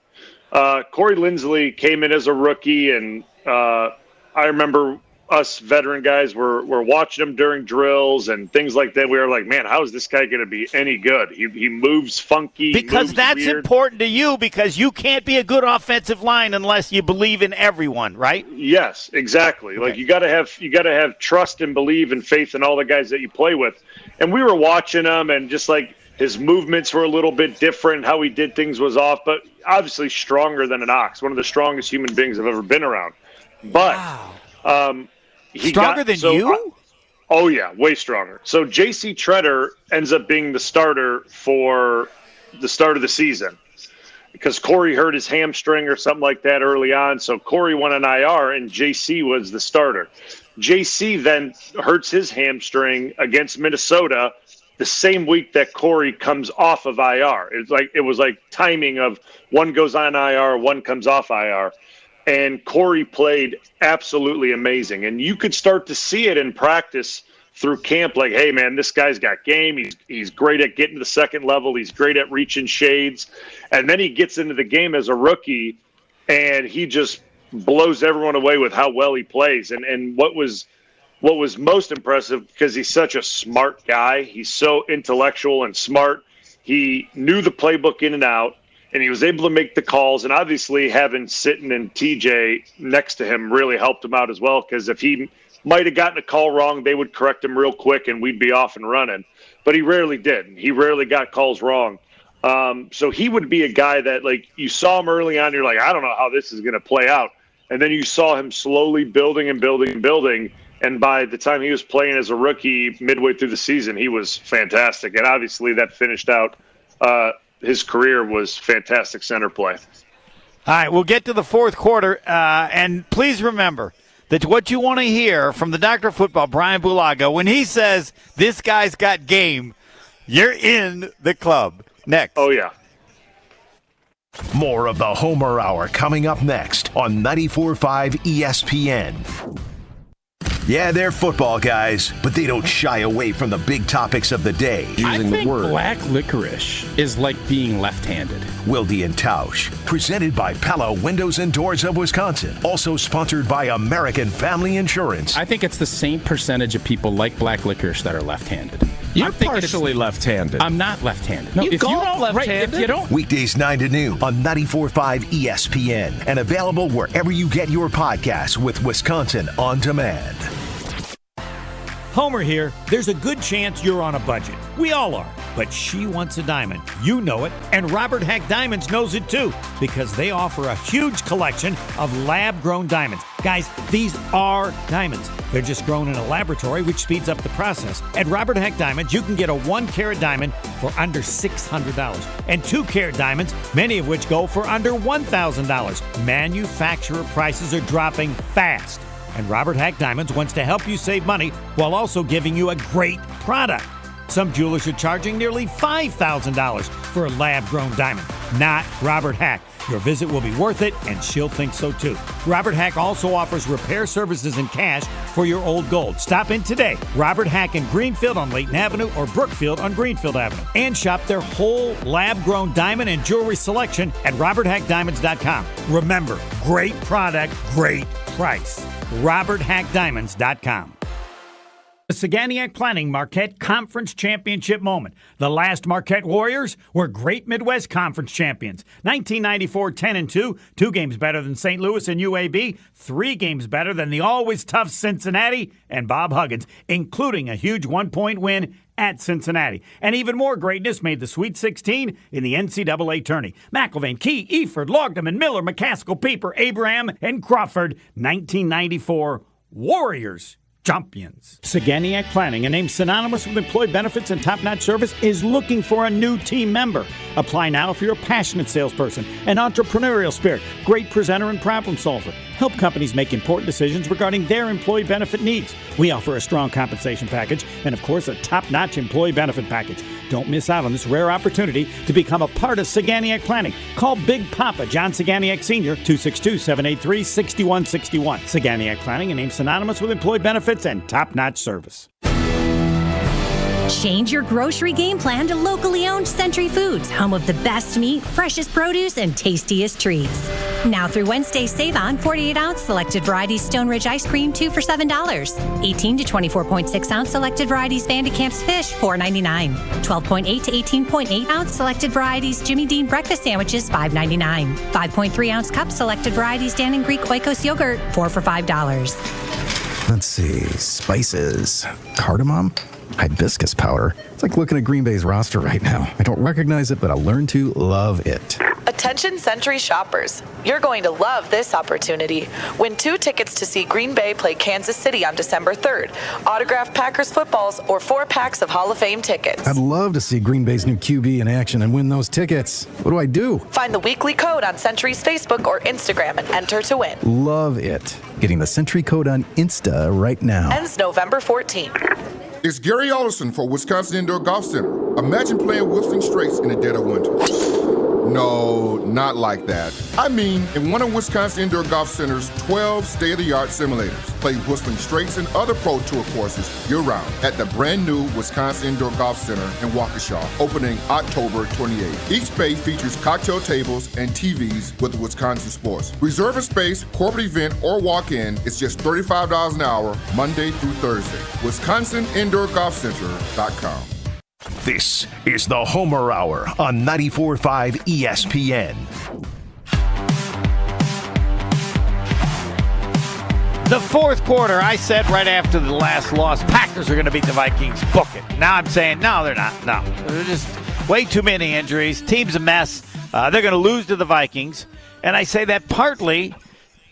Corey Linsley came in as a rookie, and I remember us veteran guys were watching him during drills and things like that. We were like, man, how is this guy going to be any good? He moves funky. Because moves that's weird. important to you, because you can't be a good offensive line unless you believe in everyone, right? Yes, exactly. Okay. Like you got to have trust and believe and faith in all the guys that you play with. And we were watching him, and just like his movements were a little bit different. How he did things was off, but obviously stronger than an ox. One of the strongest human beings I've ever been around. But wow. Stronger than you? Oh, yeah, way stronger. So J.C. Treader ends up being the starter for the start of the season because Corey hurt his hamstring or something like that early on. So Corey went on IR, and J.C. was the starter. J.C. then hurts his hamstring against Minnesota the same week that Corey comes off of IR. It was like timing of one goes on IR, one comes off IR. And Corey played absolutely amazing. And you could start to see it in practice through camp, like, hey, man, this guy's got game. He's great at getting to the second level. He's great at reaching shades. And then he gets into the game as a rookie, and he just blows everyone away with how well he plays. And what was most impressive, because he's such a smart guy, he's so intellectual and smart, he knew the playbook in and out, and he was able to make the calls. And obviously having Sitton and TJ next to him really helped him out as well, because if he might have gotten a call wrong, they would correct him real quick and we'd be off and running. But he rarely did. He rarely got calls wrong. So he would be a guy that, like, you saw him early on, you're like, I don't know how this is going to play out. And then you saw him slowly building and building and building. And by the time he was playing as a rookie midway through the season, he was fantastic. And obviously that finished out his career was fantastic center play. All right, we'll get to the fourth quarter. And please remember that what you want to hear from the Doctor of Football, Brian Bulaga, when he says this guy's got game, you're in the club. Next. Oh, yeah. More of the Homer Hour coming up next on 94.5 ESPN. Yeah, they're football guys, but they don't shy away from the big topics of the day. I think black licorice is like being left-handed. Wilde and Tausch, presented by Pella Windows and Doors of Wisconsin. Also sponsored by American Family Insurance. I think it's the same percentage of people like black licorice that are left-handed. You're partially left-handed. I'm not left-handed. No, you golf left-handed. Right, if you don't. Weekdays 9 to noon on 94.5 ESPN and available wherever you get your podcasts with Wisconsin On Demand. Homer here. There's a good chance you're on a budget. We all are. But she wants a diamond. You know it. And Robert Hack Diamonds knows it too, because they offer a huge collection of lab-grown diamonds. Guys, these are diamonds. They're just grown in a laboratory, which speeds up the process. At Robert Hack Diamonds, you can get a 1-carat diamond for under $600. And 2-carat diamonds, many of which go for under $1,000. Manufacturer prices are dropping fast. And Robert Hack Diamonds wants to help you save money while also giving you a great product. Some jewelers are charging nearly $5,000 for a lab-grown diamond. Not Robert Hack. Your visit will be worth it, and she'll think so too. Robert Hack also offers repair services and cash for your old gold. Stop in today. Robert Hack in Greenfield on Layton Avenue or Brookfield on Greenfield Avenue. And shop their whole lab-grown diamond and jewelry selection at roberthackdiamonds.com. Remember, great product, great price. roberthackdiamonds.com. The Saganiac Planning Marquette Conference Championship moment. The last Marquette Warriors were Great Midwest Conference champions. 1994, 10-2, 2 games better than St. Louis and UAB, 3 games better than the always tough Cincinnati and Bob Huggins, including a huge 1-point win at Cincinnati. And even more greatness made the Sweet 16 in the NCAA tourney. McIlvain, Key, Eford, Logdeman, Miller, McCaskill, Pieper, Abraham, and Crawford. 1994 Warriors champions. Saganiac Planning, a name synonymous with employee benefits and top-notch service, is looking for a new team member. Apply now if you're a passionate salesperson, an entrepreneurial spirit, great presenter and problem solver. Help companies make important decisions regarding their employee benefit needs. We offer a strong compensation package and, of course, a top-notch employee benefit package. Don't miss out on this rare opportunity to become a part of Saganiac Planning. Call Big Papa John Saganiac Sr. 262-783-6161. Saganiac Planning, a name synonymous with employee benefits and top-notch service. Change your grocery game plan to locally owned Century Foods, home of the best meat, freshest produce, and tastiest treats. Now through Wednesday, save on 48-ounce selected varieties Stone Ridge ice cream, 2 for $7. 18 to 24.6-ounce selected varieties Van de Kamp's fish, $4.99. 12.8 to 18.8-ounce selected varieties Jimmy Dean breakfast sandwiches, $5.99. 5.3-ounce cup selected varieties Dan and Greek Oikos yogurt, 4 for $5. Let's see. Spices. Cardamom? Hibiscus powder. It's like looking at Green Bay's roster right now. I don't recognize it, but I'll learn to love it. Attention Century shoppers. You're going to love this opportunity. Win 2 tickets to see Green Bay play Kansas City on December 3rd. Autographed Packers footballs or 4 packs of Hall of Fame tickets. I'd love to see Green Bay's new QB in action and win those tickets. What do I do? Find the weekly code on Century's Facebook or Instagram and enter to win. Love it. Getting the Century code on Insta right now. Ends November 14th. It's Gary Olson for Wisconsin Indoor Golf Center. Imagine playing Whistling Straits in the dead of winter. No, not like that. I mean, in one of Wisconsin Indoor Golf Center's 12 state-of-the-art simulators. Play Whistling Straits and other Pro Tour courses year-round at the brand-new Wisconsin Indoor Golf Center in Waukesha, opening October 28th. Each space features cocktail tables and TVs with Wisconsin sports. Reserve a space, corporate event, or walk-in. It's just $35 an hour, Monday through Thursday. WisconsinIndoorGolfCenter.com. This is the Homer Hour on 94.5 ESPN. The fourth quarter, I said right after the last loss, Packers are going to beat the Vikings. Book it. Now I'm saying, no, they're not. No, they're just way too many injuries. Team's a mess. They're going to lose to the Vikings. And I say that partly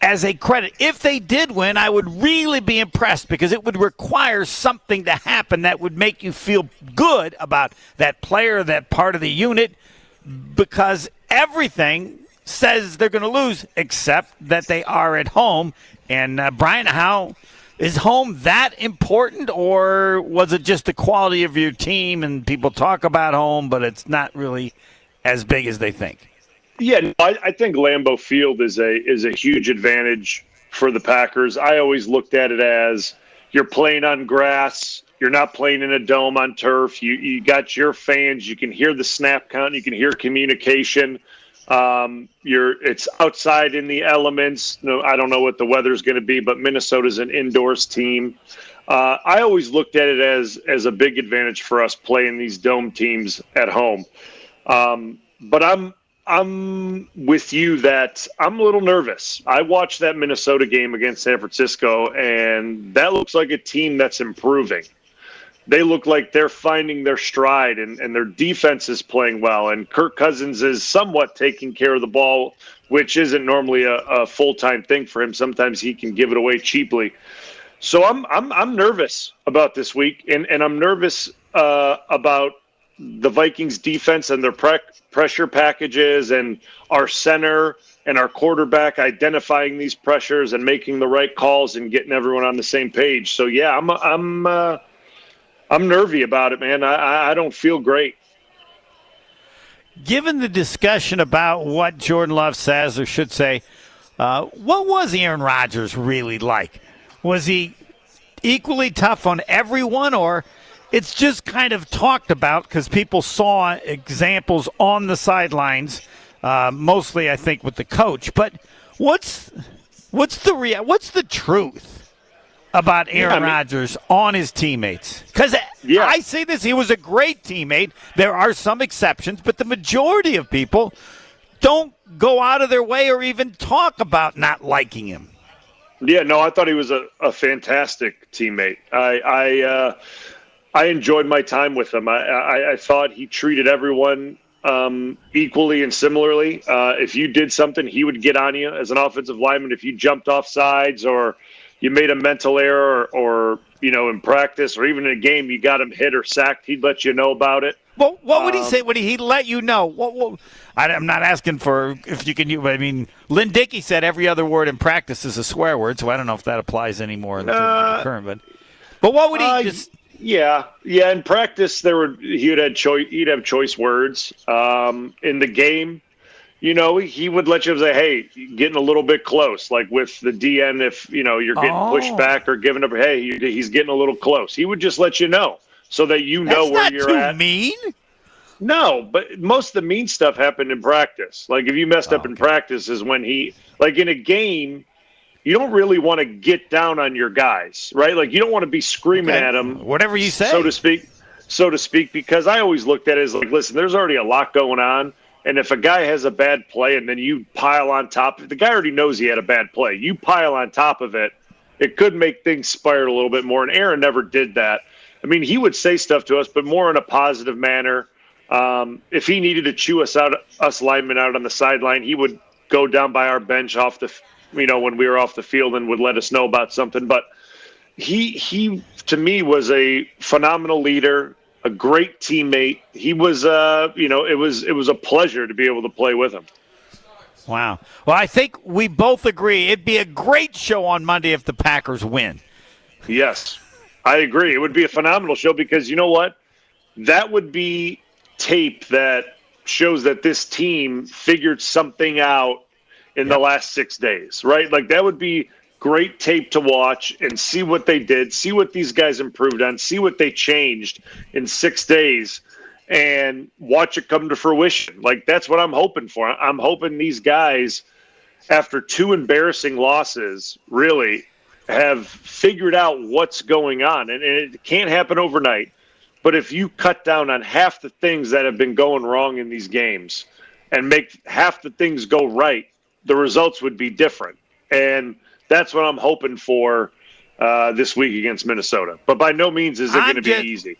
as a credit. If they did win, I would really be impressed because it would require something to happen that would make you feel good about that player, that part of the unit, because everything says they're going to lose except that they are at home. And Brian, how is home that important, or was it just the quality of your team and people talk about home, but it's not really as big as they think? Yeah, I think Lambeau Field is a huge advantage for the Packers. I always looked at it as you're playing on grass. You're not playing in a dome on turf. You got your fans. You can hear the snap count. You can hear communication. It's outside in the elements. No, I don't know what the weather's going to be, but Minnesota's an indoors team. I always looked at it as a big advantage for us playing these dome teams at home. But I'm with you that I'm a little nervous. I watched that Minnesota game against San Francisco, and that looks like a team that's improving. They look like they're finding their stride, and their defense is playing well, and Kirk Cousins is somewhat taking care of the ball, which isn't normally a full-time thing for him. Sometimes he can give it away cheaply. So I'm nervous about this week, and I'm nervous about the Vikings defense and their pressure packages and our center and our quarterback identifying these pressures and making the right calls and getting everyone on the same page. So yeah, I'm nervy about it, man. I don't feel great. Given the discussion about what Jordan Love says or should say, what was Aaron Rodgers really like? Was he equally tough on everyone, or it's just kind of talked about because people saw examples on the sidelines, mostly I think with the coach. But what's the truth about Aaron Rodgers on his teammates? Because I say this, he was a great teammate. There are some exceptions, but the majority of people don't go out of their way or even talk about not liking him. Yeah, no, I thought he was a fantastic teammate. I enjoyed my time with him. I thought he treated everyone equally and similarly. If you did something, he would get on you as an offensive lineman. If you jumped off sides or you made a mental error or in practice or even in a game, you got him hit or sacked, he'd let you know about it. Well, what would he say? Would he let you know? I'm not asking for if you can. I mean, Lynn Dickey said every other word in practice is a swear word, so I don't know if that applies anymore in the current. But what would he just? Yeah. In practice, he'd have choice words. In the game, he would let you say, "Hey, getting a little bit close." Like with the DN, if you're getting pushed back or giving up, hey, he's getting a little close. He would just let you know so that know where you're at. That's not too mean. No, but most of the mean stuff happened in practice. Like if you messed up in practice, is when like in a game. You don't really want to get down on your guys, right? Like you don't want to be screaming at them, whatever you say, so to speak. Because I always looked at it as like, listen, there's already a lot going on, and if a guy has a bad play and then you pile on top, the guy already knows he had a bad play. You pile on top of it, it could make things spiral a little bit more. And Aaron never did that. I mean, he would say stuff to us, but more in a positive manner. If he needed to chew us linemen out on the sideline, he would go down by our bench when we were off the field and would let us know about something. But he to me was a phenomenal leader, a great teammate. He was, it was a pleasure to be able to play with him. Wow. Well, I think we both agree it'd be a great show on Monday if the Packers win. Yes. I agree. It would be a phenomenal show because you know what? That would be tape that shows that this team figured something out in the last 6 days, right? Like that would be great tape to watch and see what they did, see what these guys improved on, see what they changed in 6 days, and watch it come to fruition. Like that's what I'm hoping for. I'm hoping these guys, after 2 embarrassing losses, really have figured out what's going on. And it can't happen overnight. But if you cut down on half the things that have been going wrong in these games and make half the things go right, the results would be different. And that's what I'm hoping for this week against Minnesota. But by no means is it going to be easy.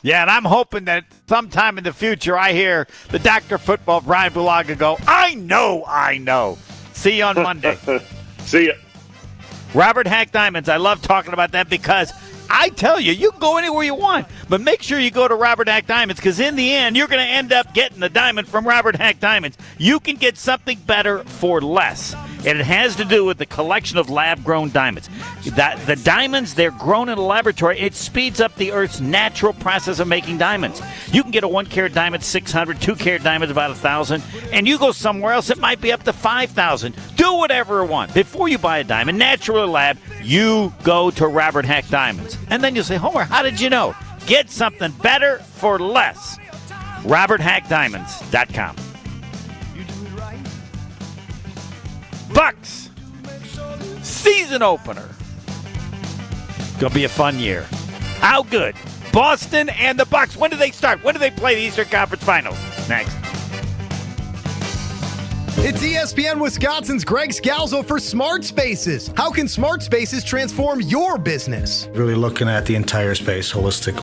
Yeah, and I'm hoping that sometime in the future I hear the Dr. Football Brian Bulaga go, I know. See you on Monday. See ya. Robert Hack Diamonds. I love talking about that because I tell you, you can go anywhere you want, but make sure you go to Robert Hack Diamonds because in the end, you're going to end up getting the diamond from Robert Hack Diamonds. You can get something better for less, and it has to do with the collection of lab-grown diamonds. The diamonds, they're grown in a laboratory. It speeds up the Earth's natural process of making diamonds. You can get a 1-carat diamond, 600, 2-carat diamond, about 1,000, and you go somewhere else, it might be up to 5,000. Do whatever you want. Before you buy a diamond, natural or lab, you go to Robert Hack Diamonds. And then you'll say, Homer, how did you know? Get something better for less. RobertHackDiamonds.com. Bucks season opener. Gonna be a fun year. How good? Boston and the Bucks. When do they start? When do they play the Eastern Conference Finals? Next. It's ESPN Wisconsin's Greg Scalzo for Smart Spaces. How can Smart Spaces transform your business? Really looking at the entire space holistically.